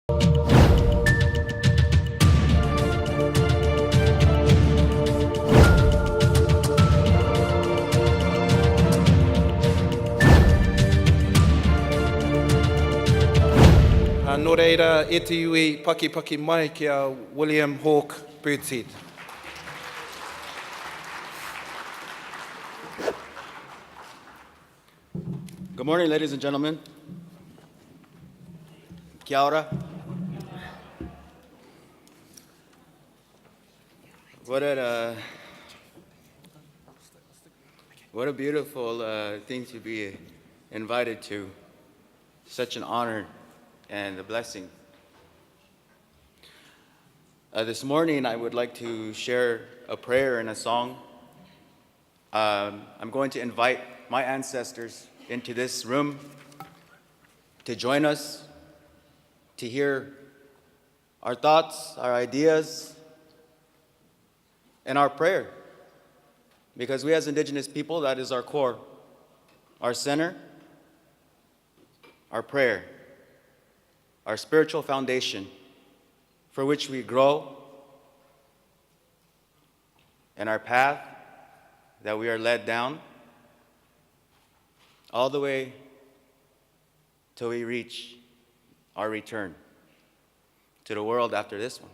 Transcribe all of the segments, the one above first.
Nō reira, e te iwi paki mai ki a William Hawk Birdshead. Good morning, ladies and gentlemen. Kia ora. What a beautiful thing to be invited to. Such an honor and a blessing. This morning, I would like to share a prayer and a song. I'm going to invite my ancestors into this room to join us, to hear our thoughts, our ideas, and our prayer. Because we as Indigenous people, that is our core, our center, our prayer, our spiritual foundation for which we grow, and our path that we are led down all the way till we reach our return to the world after this one.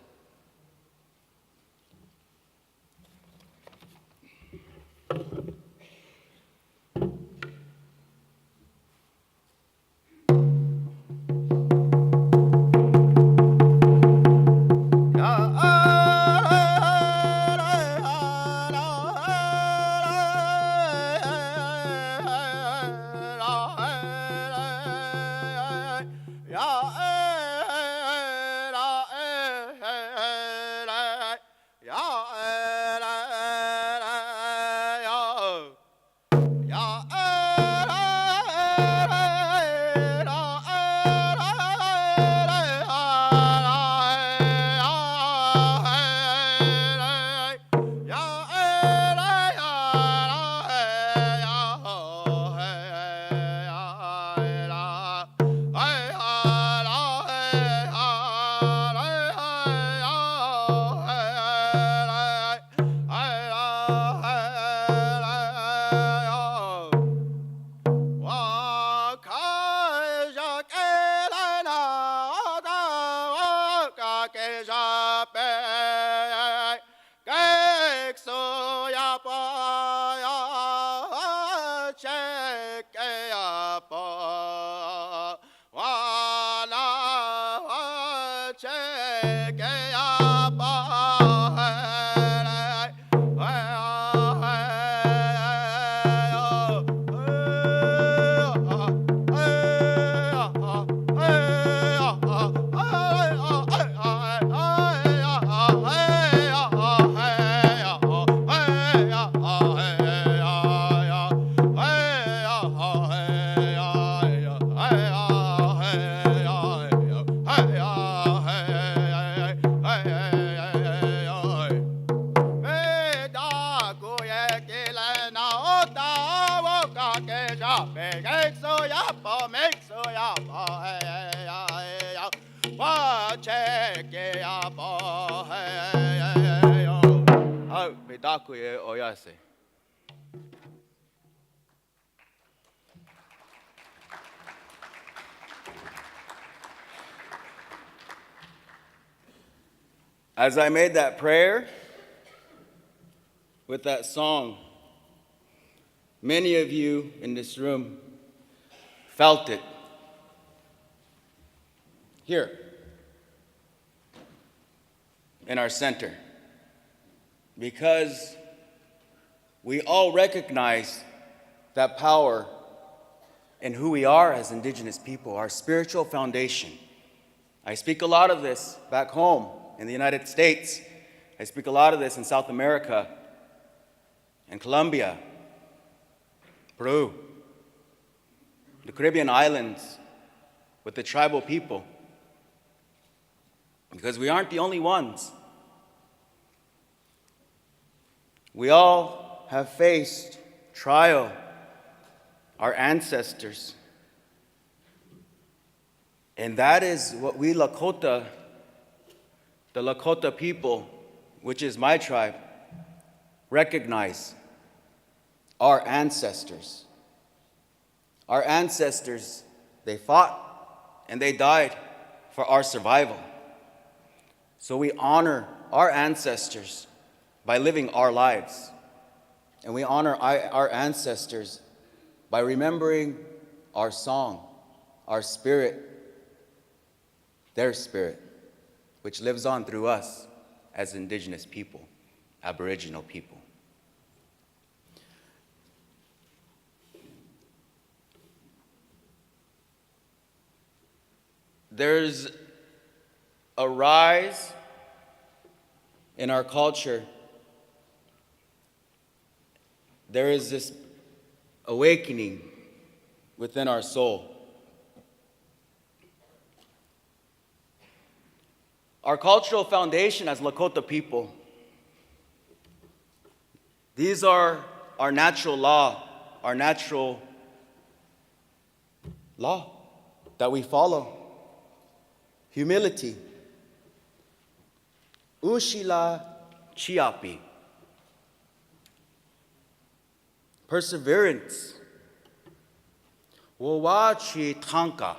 As I made that prayer with that song, many of you in this room felt it here in our center, because we all recognize that power in who we are as Indigenous people, our spiritual foundation. I speak a lot of this back home in the United States. I speak a lot of this in South America, in Colombia, Peru, the Caribbean islands, with the tribal people, because we aren't the only ones. We all have faced trial, our ancestors, And that is what we Lakota, the Lakota people, which is my tribe, recognize. Our ancestors. Our ancestors, they fought and they died for our survival. So we honor our ancestors by living our lives. And we honor our ancestors by remembering our song, our spirit, their spirit, which lives on through us as Indigenous people, Aboriginal people. There's a rise in our culture. There is this awakening within our soul. Our cultural foundation as Lakota people, these are our natural law that we follow. Humility. Ushila chiapi. Perseverance. Wawachi tanka.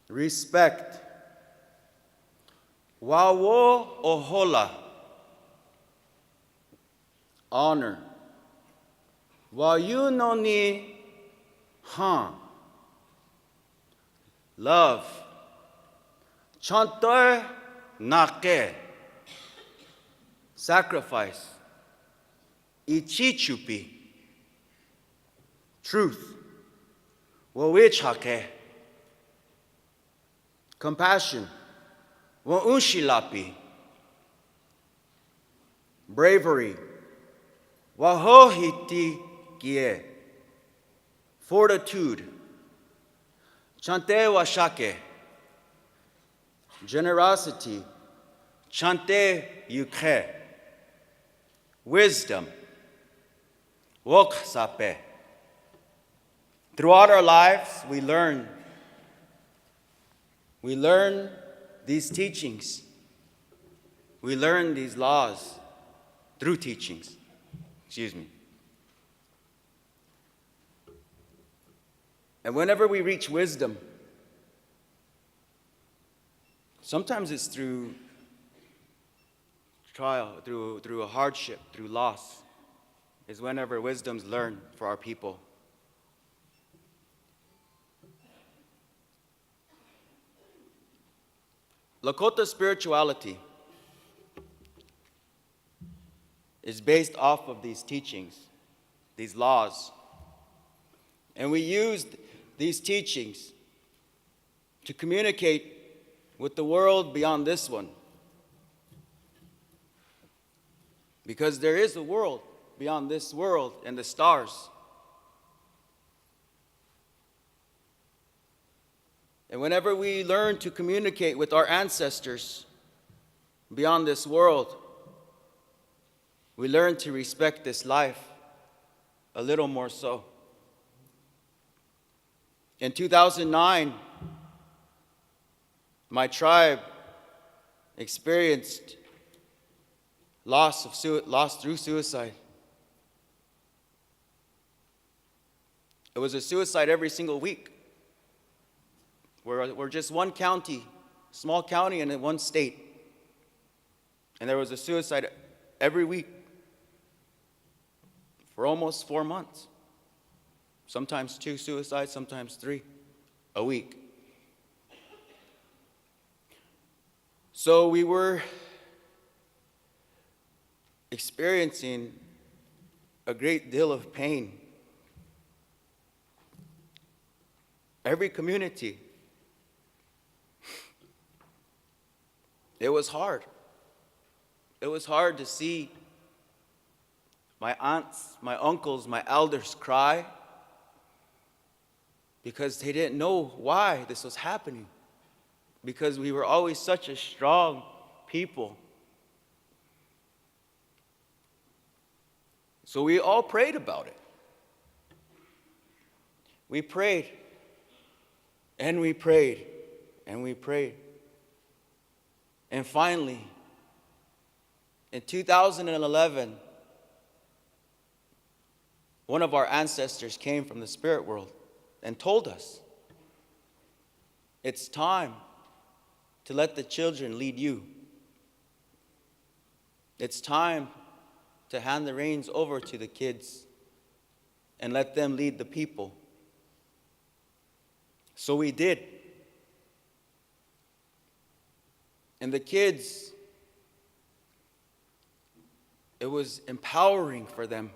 Respect. Wawo ohola. Honor. Wayunoni han. Love. Chantoy nake. Sacrifice. Ichichupi. Truth. Wawichake. Compassion. Waunshilapi. Bravery. Wahohiti kie. Fortitude. Chante washake. Generosity. Chante yukhe. Wisdom. Wok sape. Throughout our lives, we learn these teachings. We learn these laws through teachings. And whenever we reach wisdom, sometimes it's through trial, through a hardship, through loss, is whenever wisdom's learned for our people. Lakota spirituality is based off of these teachings, these laws. And we used these teachings to communicate with the world beyond this one. Because there is a world beyond this world and the stars. And whenever we learn to communicate with our ancestors beyond this world, we learn to respect this life a little more so. In 2009, my tribe experienced loss through suicide. It was a suicide every single week. We're just one county, small county, and in one state. And there was a suicide every week for almost 4 months. Sometimes 2 suicides, sometimes 3 a week. So we were experiencing a great deal of pain. Every community. It was hard. It was hard to see my aunts, my uncles, my elders cry because they didn't know why this was happening. Because we were always such a strong people. So we all prayed about it. We prayed. And we prayed, and we prayed. And finally, in 2011, one of our ancestors came from the spirit world and told us, it's time to let the children lead you. It's time to hand the reins over to the kids and let them lead the people. So we did. And the kids, it was empowering for them.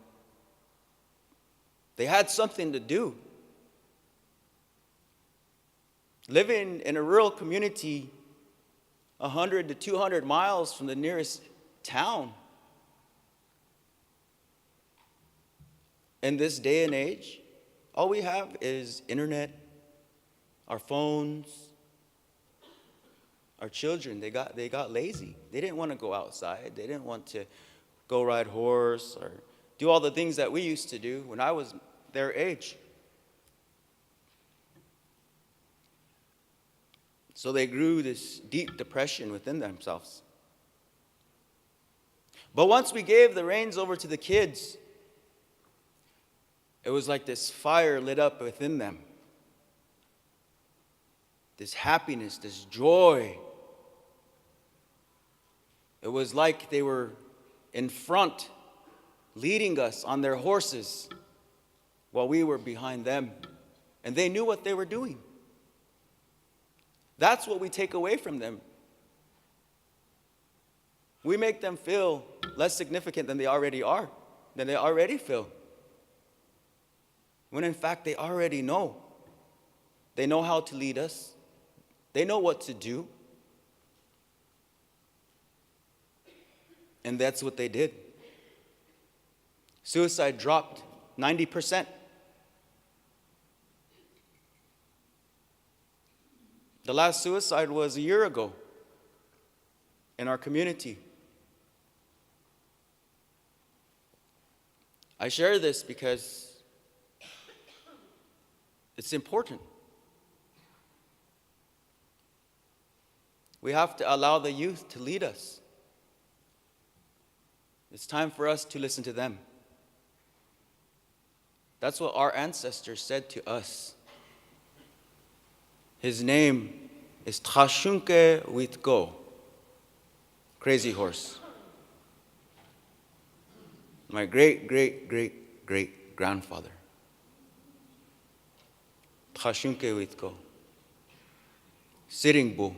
They had something to do. Living in a rural community 100 to 200 miles from the nearest town. In this day and age, all we have is internet, our phones. Our children, they got lazy. They didn't want to go outside. They didn't want to go ride horse or do all the things that we used to do when I was their age. So they grew this deep depression within themselves. But once we gave the reins over to the kids, it was like this fire lit up within them. This happiness, this joy. It was like they were in front, leading us on their horses, while we were behind them. And they knew what they were doing. That's what we take away from them. We make them feel less significant than they already are, than they already feel. When in fact they already know. They know how to lead us. They know what to do. And that's what they did. Suicide dropped 90%. The last suicide was a year ago in our community. I share this because it's important. We have to allow the youth to lead us. It's time for us to listen to them. That's what our ancestors said to us. His name is Trashunke Witgo, crazy horse. My great-great-great-great-grandfather. Trashunke Witgo. Sitting Bull,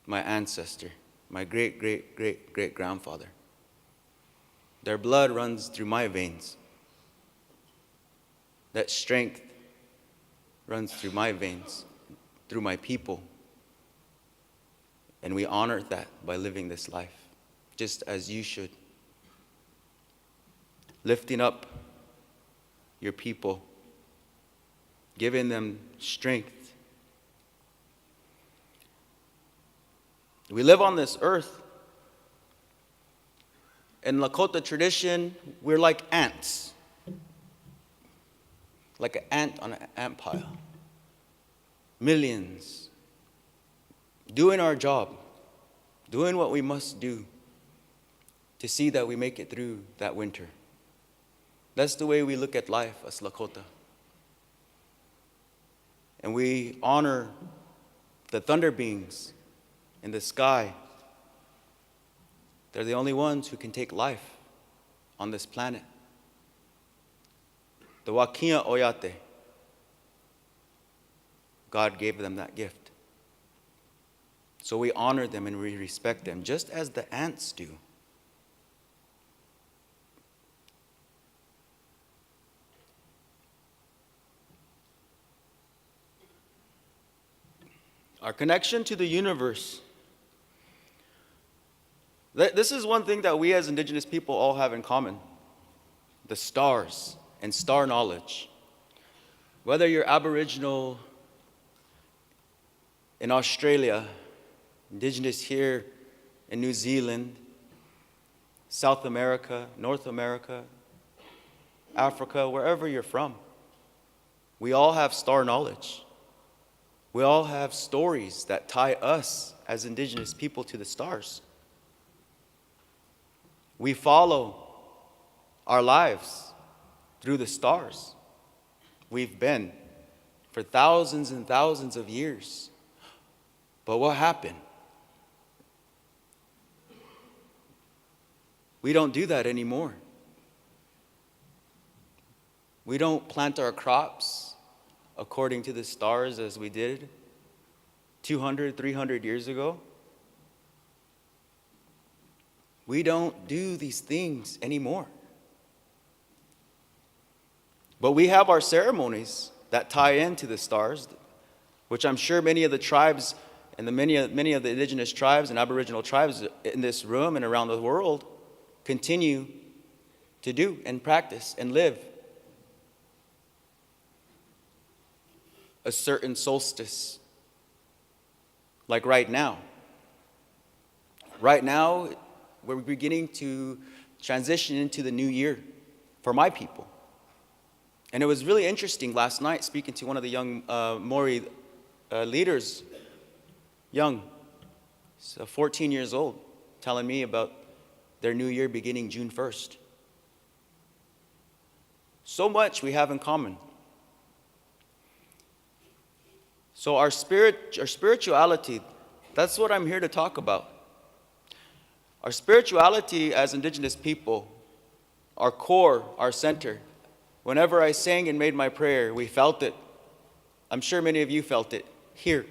my ancestor, my great-great-great-great-grandfather. Their blood runs through my veins. That strength runs through my veins, through my people. And we honor that by living this life, just as you should. Lifting up your people, giving them strength. We live on this earth. In Lakota tradition, we're like ants. Like an ant on an ant pile. Millions. Doing our job. Doing what we must do to see that we make it through that winter. That's the way we look at life as Lakota. And we honor the thunder beings in the sky. They're the only ones who can take life on this planet. The Wakia Oyate. God gave them that gift. So we honor them and we respect them, just as the ants do. Our connection to the universe. This is one thing that we as Indigenous people all have in common. The stars and star knowledge. Whether you're Aboriginal in Australia, Indigenous here in New Zealand, South America, North America, Africa, wherever you're from, we all have star knowledge. We all have stories that tie us as Indigenous people to the stars. We follow our lives through the stars. We've been for thousands and thousands of years. But what happened? We don't do that anymore. We don't plant our crops according to the stars as we did 200, 300 years ago. We don't do these things anymore. But we have our ceremonies that tie into the stars, which I'm sure many of the tribes and many of the Indigenous tribes and Aboriginal tribes in this room and around the world continue to do and practice and live. A certain solstice, like right now. Right now, we're beginning to transition into the new year for my people. And it was really interesting last night speaking to one of the young Maori leaders, young, so 14 years old, telling me about their new year beginning June 1st. So much we have in common. So our spirituality, that's what I'm here to talk about. Our spirituality as Indigenous people, our core, our center. Whenever I sang and made my prayer, we felt it. I'm sure many of you felt it here.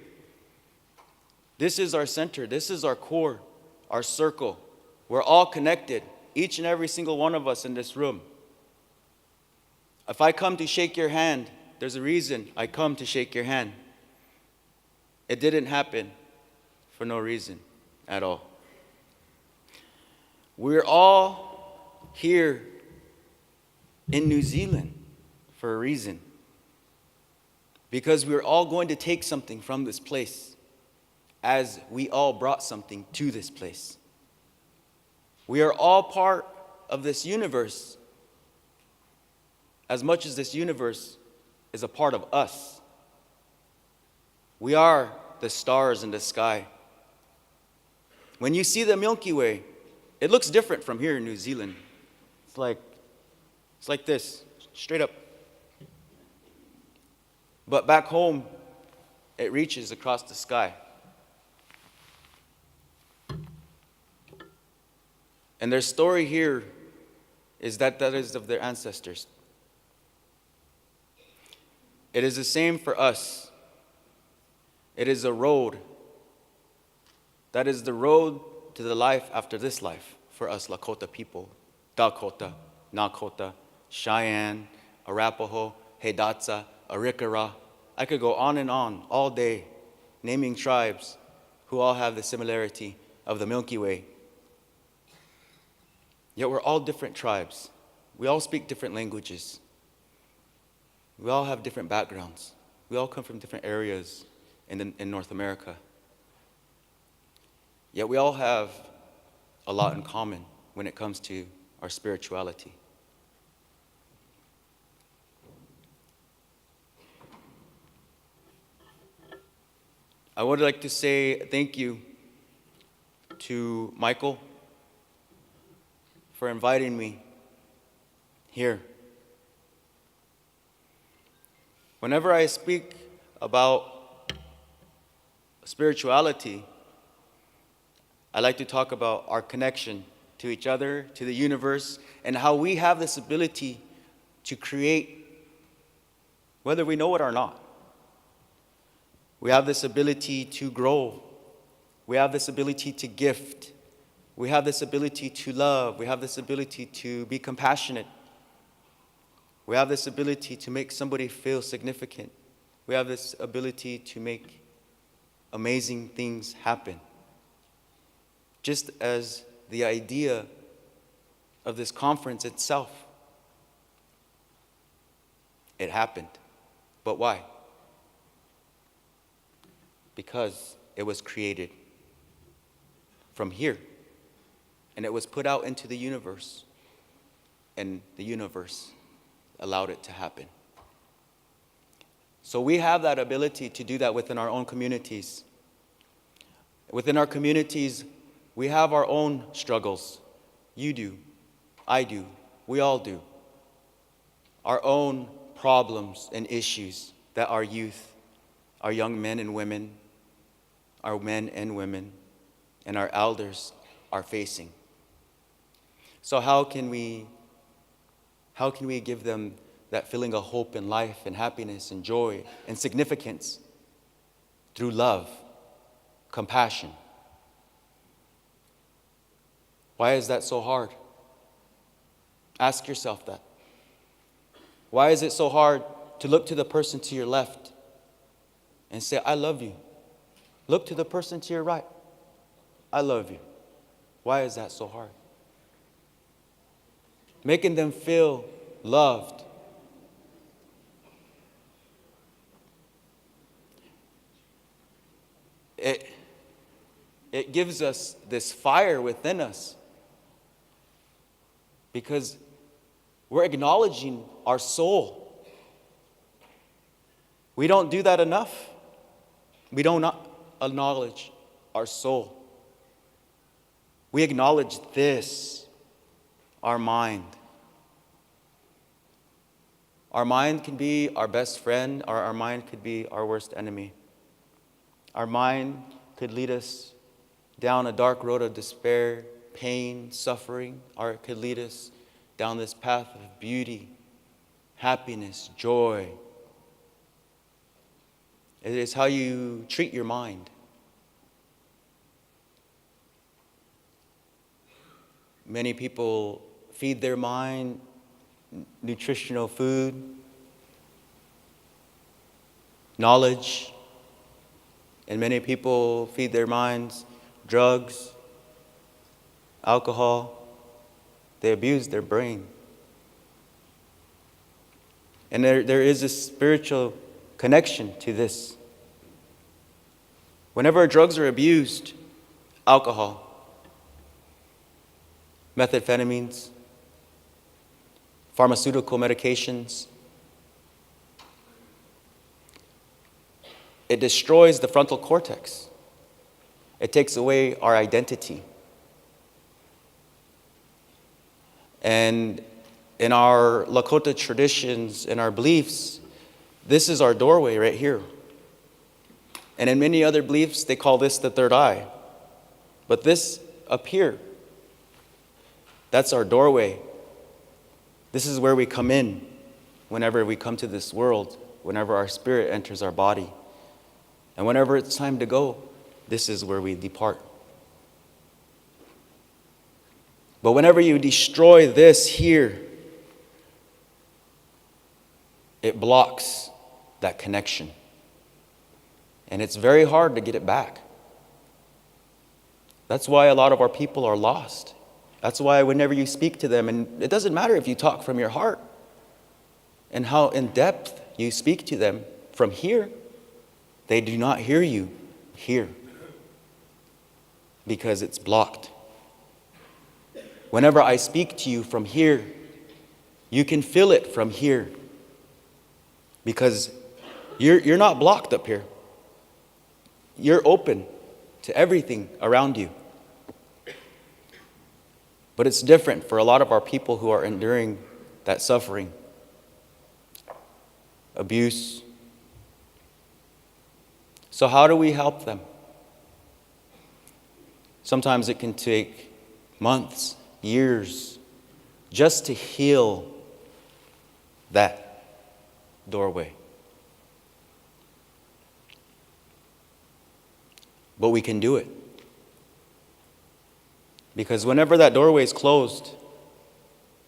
This is our center. This is our core, our circle. We're all connected, each and every single one of us in this room. If I come to shake your hand, there's a reason I come to shake your hand. It didn't happen for no reason at all. We're all here in New Zealand for a reason. Because we're all going to take something from this place, as we all brought something to this place. We are all part of this universe, as much as this universe is a part of us. We are the stars in the sky. When you see the Milky Way, it looks different from here in New Zealand. It's like this, straight up. But back home, it reaches across the sky. And their story here is that is of their ancestors. It is the same for us. It is a road. That is the road to the life after this life for us Lakota people. Dakota, Nakota, Cheyenne, Arapaho, Hidatsa, Arikara. I could go on and on all day naming tribes who all have the similarity of the Milky Way. Yet we're all different tribes. We all speak different languages. We all have different backgrounds. We all come from different areas in North America. Yet we all have a lot in common when it comes to our spirituality. I would like to say thank you to Michael for inviting me here. Whenever I speak about spirituality, I like to talk about our connection to each other, to the universe, and how we have this ability to create, whether we know it or not. We have this ability to grow. We have this ability to gift. We have this ability to love. We have this ability to be compassionate. We have this ability to make somebody feel significant. We have this ability to make amazing things happen. Just as the idea of this conference itself, it happened. But why? Because it was created from here, and it was put out into the universe, and the universe allowed it to happen. So we have that ability to do that within our own communities. Within our communities, we have our own struggles. You do. I do. We all do. Our own problems and issues that our youth, our young men and women, our men and women, and our elders are facing. So how can we give them that feeling of hope and life and happiness and joy and significance? Through love, compassion. Why is that so hard? Ask yourself that. Why is it so hard to look to the person to your left and say, I love you? Look to the person to your right. I love you. Why is that so hard? Making them feel loved. It gives us this fire within us because we're acknowledging our soul. We don't do that enough. We don't acknowledge our soul. We acknowledge this, our mind. Our mind can be our best friend, or our mind could be our worst enemy. Our mind could lead us down a dark road of despair, pain, suffering, or it could lead us down this path of beauty, happiness, joy. It is how you treat your mind. Many people feed their mind nutritional food, knowledge, and many people feed their minds drugs, alcohol. They abuse their brain. And there is a spiritual connection to this. Whenever drugs are abused, alcohol, methamphetamines, pharmaceutical medications, it destroys the frontal cortex. It takes away our identity. And in our Lakota traditions and our beliefs, this is our doorway right here. And in many other beliefs, they call this the third eye. But this up here, that's our doorway. This is where we come in whenever we come to this world, whenever our spirit enters our body. And whenever it's time to go, this is where we depart. But whenever you destroy this here, it blocks that connection. And it's very hard to get it back. That's why a lot of our people are lost. That's why whenever you speak to them, and it doesn't matter if you talk from your heart and how in depth you speak to them from here, they do not hear you here because it's blocked. Whenever I speak to you from here, you can feel it from here because you're not blocked up here. You're open to everything around you. But it's different for a lot of our people who are enduring that suffering, abuse. So how do we help them? Sometimes it can take months, years, just to heal that doorway. But we can do it. Because whenever that doorway is closed,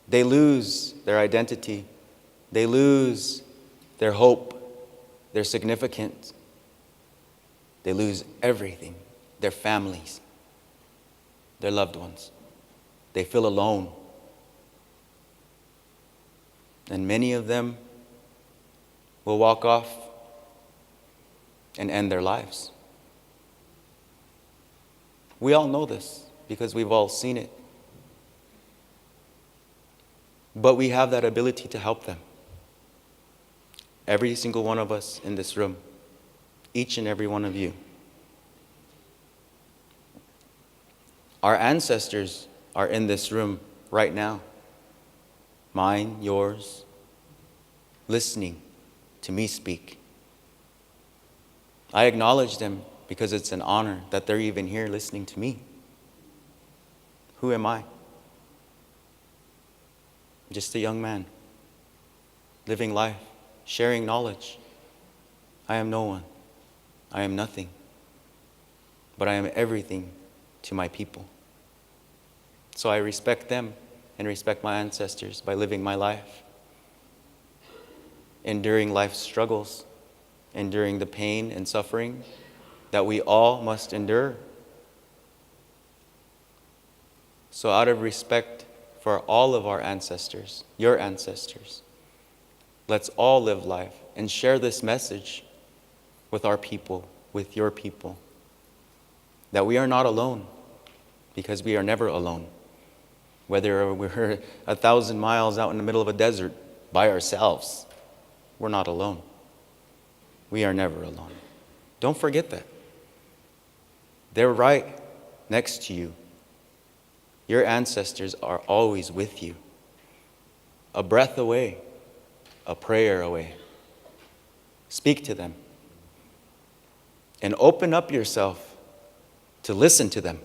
they lose their identity. They lose their hope, their significance. They lose everything, their families, their loved ones. They feel alone. And many of them will walk off and end their lives. We all know this because we've all seen it. But we have that ability to help them. every single one of us in this room, each and every one of you. Our ancestors are in this room right now, mine, yours, listening to me speak. I acknowledge them because it's an honor that they're even here listening to me. Who am I? Just a young man, living life, sharing knowledge. I am no one. I am nothing. But I am everything to my people. So I respect them and respect my ancestors by living my life, enduring life's struggles, enduring the pain and suffering that we all must endure. So out of respect for all of our ancestors, your ancestors, let's all live life and share this message with our people, with your people, that we are not alone, because we are never alone. Whether we're 1,000 miles out in the middle of a desert by ourselves, we're not alone. We are never alone. Don't forget that. They're right next to you. Your ancestors are always with you. A breath away, a prayer away. Speak to them. And open up yourself to listen to them.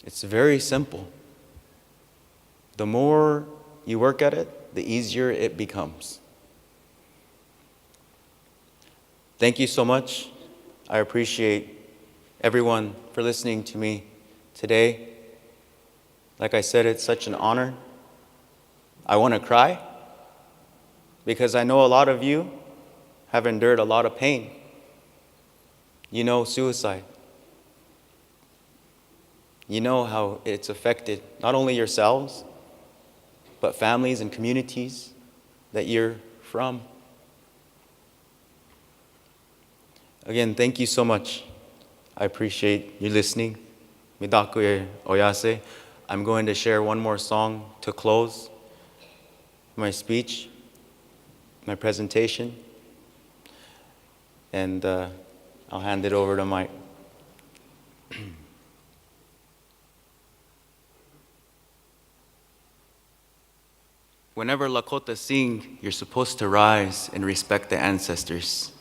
It's very simple. The more you work at it, the easier it becomes. Thank you so much. I appreciate everyone for listening to me today. Like I said, it's such an honor. I want to cry because I know a lot of you have endured a lot of pain. You know suicide. You know how it's affected not only yourselves, but families and communities that you're from. Again, thank you so much. I appreciate you listening. Midaku e oyase. I'm going to share one more song to close my speech, my presentation, and I'll hand it over to Mike. Whenever Lakota sing, you're supposed to rise and respect the ancestors.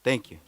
Thank you.